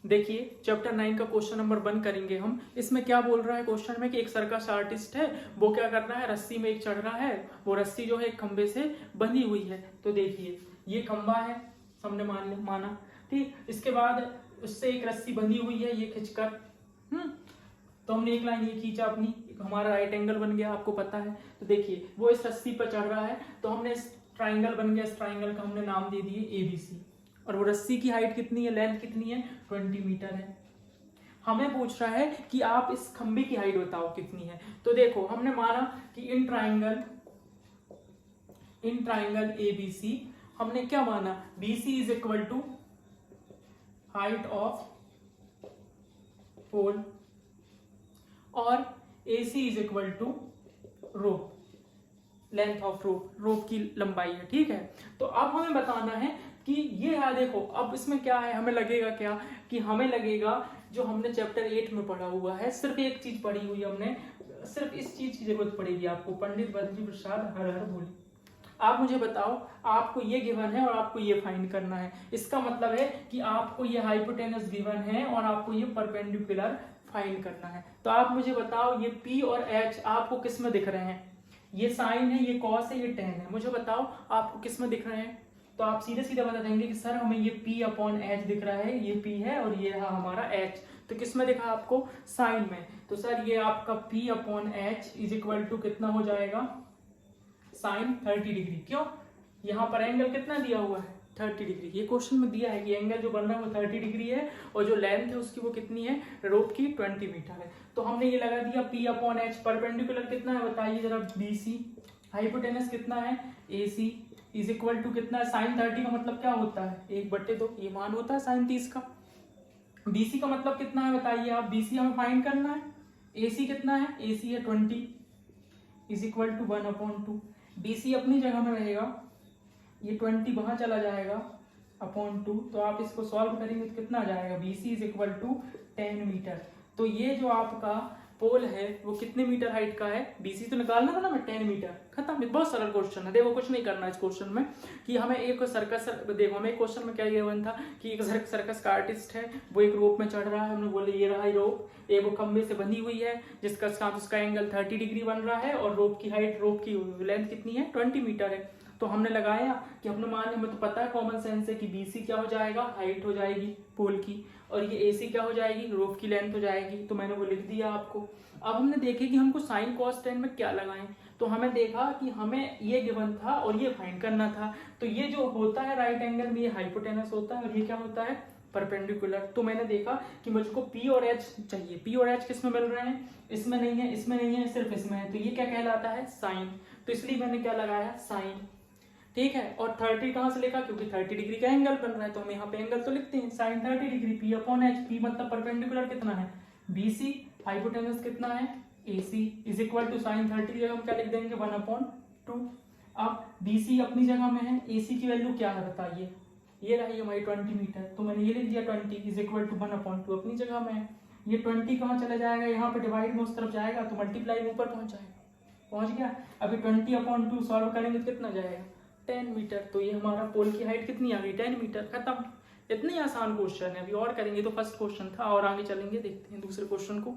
देखिए चैप्टर 9 का question number 1 करेंगे हम। इसमें क्या बोल रहा है क्वेश्चन में कि एक सर्कस आर्टिस्ट है, वो क्या कर रहा है, रस्सी में एक चढ़ रहा है। वो रस्सी जो है एक खंबे से बंधी हुई है। तो देखिए ये खंबा है, हमने माना ठीक। इसके बाद उससे एक रस्सी बंधी हुई है, ये खिंचकर तो हमने एक लाइन ये खींचा अपनी, हमारा राइट एंगल बन गया, आपको पता है। तो देखिए वो इस रस्सी पर चढ़ रहा है, तो हमने इस ट्राइंगल बन गया, इस ट्राइंगल का हमने नाम दे दिए ABC। और वो रस्सी की हाइट कितनी है, लेंथ कितनी है, 20 मीटर है। हमें पूछ रहा है कि आप इस खंबे की हाइट बताओ कितनी है। तो देखो हमने माना कि इन ट्राइंगल ABC हमने क्या माना, BC is equal to height of pole और AC is equal to rope, length of rope की लंबाई है, ठीक है। तो अब हमें बताना है कि ये है, देखो अब इसमें क्या है, हमें लगेगा क्या कि हमें लगेगा जो हमने चैप्टर 8 में पढ़ा हुआ है, सिर्फ एक चीज पढ़ी हुई हमने, सिर्फ इस चीज की जरूरत पड़ेगी आपको। पंडित बद्री प्रसाद हर हर बोले। आप मुझे बताओ, आपको ये गिवन है और आपको ये फाइंड करना है। इसका मतलब है कि आपको ये हाइपोटेनस गिवन है और आपको ये परपेंडिकुलर फाइंड करना है। तो आप मुझे बताओ ये P और H आपको किस में दिख रहे हैं, ये साइन है, ये कॉस है, ये टेन है। मुझे बताओ आपको किस में दिख रहे हैं। तो आप सीधे सीधे बता देंगे कि सर हमें ये P/H दिख रहा है, ये P है और ये है हमारा H। तो किस में दिखा आपको, साइन में। तो सर ये आपका P/H इज इक्वल टू कितना हो जाएगा, साइन 30 डिग्री। क्यों, यहाँ पर एंगल कितना दिया हुआ है, 30 डिग्री। ये क्वेश्चन में दिया है कि एंगल जो बन रहा है वो 30 डिग्री है और जो लेंथ है उसकी वो कितनी है, रोप की 20 मीटर है। तो हमने ये लगा दिया P/H। परपेंडिकुलर कितना है बताइए जरा, BC। हाइपोटेनस कितना है, AC इज इक्वल टू कितना है, साइन 30 का मतलब क्या होता है, 1/2, ये मान होता है साइन 30 का। BC का मतलब कितना है बताइए आप, BC हमें फाइंड करना है। AC कितना है, AC है 20 इज इक्वल टू 1/2। BC अपनी जगह में रहेगा, ये 20 वहां चला जाएगा /2। तो आप इसको सॉल्व करेंगे तो कितना आ जाएगा, BC is equal to 10 metre. तो ये जो आपका पोल है वो कितने मीटर हाइट का है, BC तो निकालना था ना मैं, 10 मीटर। खत्म, बहुत सरल क्वेश्चन है। देखो कुछ नहीं करना इस क्वेश्चन में कि हमें एक सर्कस, देखो हमें एक क्वेश्चन में क्या गिवन था कि एक सर्कस का आर्टिस्ट है, वो एक रोप में चढ़ रहा है। हमने बोले ये रहा रोप, एक वो खंबे से बंधी हुई है जिसका साथ उसका एंगल 30 डिग्री बन रहा है और रोप की हाइट, रोप की लेंथ कितनी है, 20 मीटर है। तो हमने लगाया कि अपने मान, हमें तो पता है कॉमन सेंस है कि BC क्या हो जाएगा, हाइट हो जाएगी पोल की, और ये AC क्या हो जाएगी, रोप की लेंथ हो जाएगी। तो मैंने वो लिख दिया आपको। अब हमने देखे कि हमको साइन कॉस टेन में क्या लगाएं। तो हमें देखा कि हमें ये गिवन था और ये फाइंड करना था। तो ये जो होता है राइट एंगल में, ये हाइपोटेनस होता है और ये क्या होता है, परपेंडिकुलर। तो मैंने देखा कि मुझको P और H चाहिए। P और H किस में मिल रहे हैं, इसमें नहीं है, इसमें नहीं है, सिर्फ इसमें है। तो ये क्या कहलाता है, साइन। तो इसलिए मैंने क्या लगाया, साइन, ठीक है। और 30 कहां से लिखा, क्योंकि 30 डिग्री का एंगल बन रहा है तो हम यहाँ पे एंगल तो लिखते हैं, साइन 30 डिग्री। P/H, P मतलब परपेंडिकुलर कितना है, BC। हाइपोटेनस कितना है, AC is equal to sine 30 जगह हम क्या लिख देंगे, 1/2। अब BC अपनी जगह में है, AC की वैल्यू क्या है बताइए, ये रही हमारी 20 मीटर। तो मैंने ये लिख दिया 20 इज इक्वल टू 1/2 अपनी जगह में है। ये 20 कहाँ चला जाएगा, यहाँ पे डिवाइड में उस तरफ जाएगा तो मल्टीप्लाई में ऊपर पहुंच जाएगा, पहुंच गया। अभी 20/2 सॉल्व करेंगे तो कितना जाएगा, 10 मीटर। तो ये हमारा पोल की हाइट कितनी आ गई, 10 मीटर। खत्म। इतनी आसान क्वेश्चन है। अभी और करेंगे, तो फर्स्ट क्वेश्चन था, और आगे चलेंगे देखते हैं दूसरे क्वेश्चन को।